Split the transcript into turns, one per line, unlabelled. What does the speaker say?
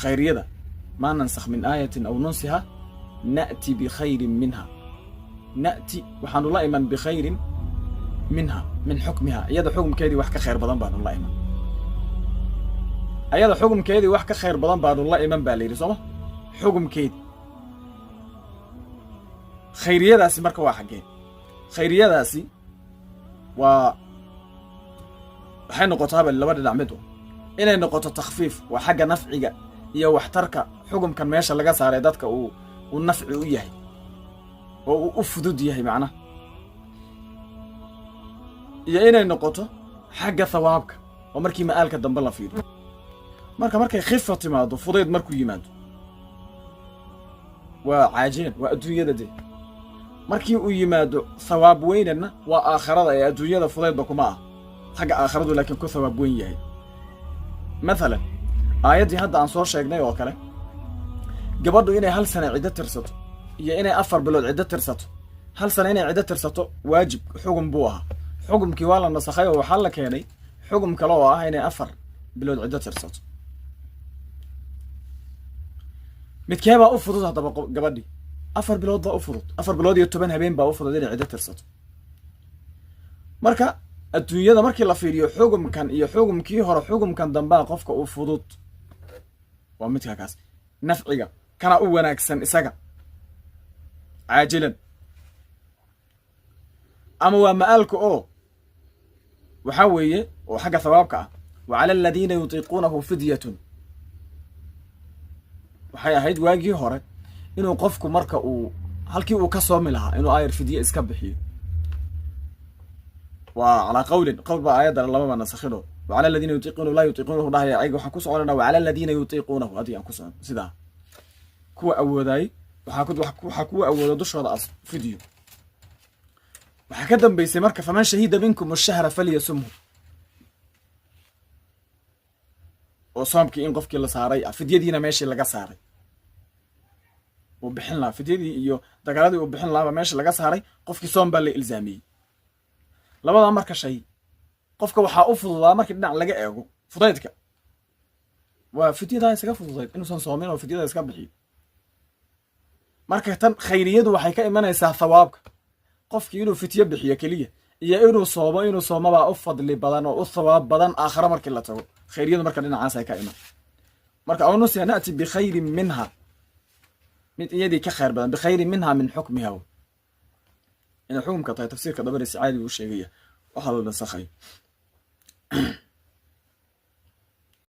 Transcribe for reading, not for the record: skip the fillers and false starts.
خيرية ما ننسخ من آية أو ننسها نأتي بخير منها. نأتي وحان الله إيمان بخير منها من حكمها. أيضا حكم كيدي وحكا خير بدن بعد الله إيمان. أيضا حكم كيدي وحكا خير بدن بعد الله إيمان بالي رسوله حكم كيدي. خيرية داسي مركا واحد خيرية داسي waxay noqotaa labada dhacmeedo inay noqoto takhfiif waa xagga nafciga iyo waxtarka xukumkan meesha laga saaray dadka uu nafci u yahay oo uu fudud yahay macna iyo inay noqoto xagga thawaabka oo markii maalka dambe la fiiriyo markay khifa timaado fudeed markuu yimaado waa caajin waa adduunyada markii uu yimaado thawaab weynna waa aakhirada ee adduunyada fudeedba kuma ah حاجة آخرته لكن كثوا بوين مثلا آياتي هذا عن صور شيء أو كله قبضوا إني هل سنة عدة ترسط يا إني أفر بلود عدة ترسط هل سنة إني عدة ترسط واجب حكم بوها حكم كوالا نسخية وحلك يعني حكم كلاوة إني أفر بلود عدة ترسط متكابة أفرض هذا قبضي أفر بلود ضا أفر بلود يتبنها بين بأفرض إني عدة ترسط مركا adduunyada markii la fiiriyo xukumkan iyo xukumkii hore xukumkan dambe qofka uu fudud waa midka kaas nafciga kana u wanaagsan isaga caajilan ama waa maalka oo waxa weeye oo xagga thawaabka ah wa ala alladina yutiqunahu fidyatun waxay ahayd waagii hore inuu qofku marka uu halkii uu ka soomi lahaa inuu ayr fidye iska bixiyo وعلى قول بآيات الله ما نسخره وعلى الذين يطيقونه لا يطيقونه ده يعيق وحكوس علينا وعلى الذين يطيقونه هذه أنكوس سدا كوا أوداي وحكوا أود دش هذا أصل فيديو وحكدم بيسمرك فمن شهيد منكم الشهر فليسمه وصامك إن قفك اللي صاري فيديو دينا ماشي اللي صاري وبحنا فيديو دي يو دقالي وبحنا ماشي اللي صاري قفك صام بالي إلزامي labada marka shay qofka waxa u fududaa markii dhinac laga eego fudaydka waa fidiyada isaga fududayd inuu san soomin oo fidiyada iska bixiyo marka tan khayriyadu waxay ka imanaysaa thawaabka qofkii inuu fidiyo bixiyo kaliya iyo inuu soomo baa u fadli badan oo u thawaab badan aakhira markii la tago khayriyadu marka dhinacaas ay ka iman marka aanu seenaati bi khayrin minha mid iyadii ka khayr badan bi khayrin minha min hukmiha إن حكم كطي تفسير كدبر السعادي والشيء وحال النسخي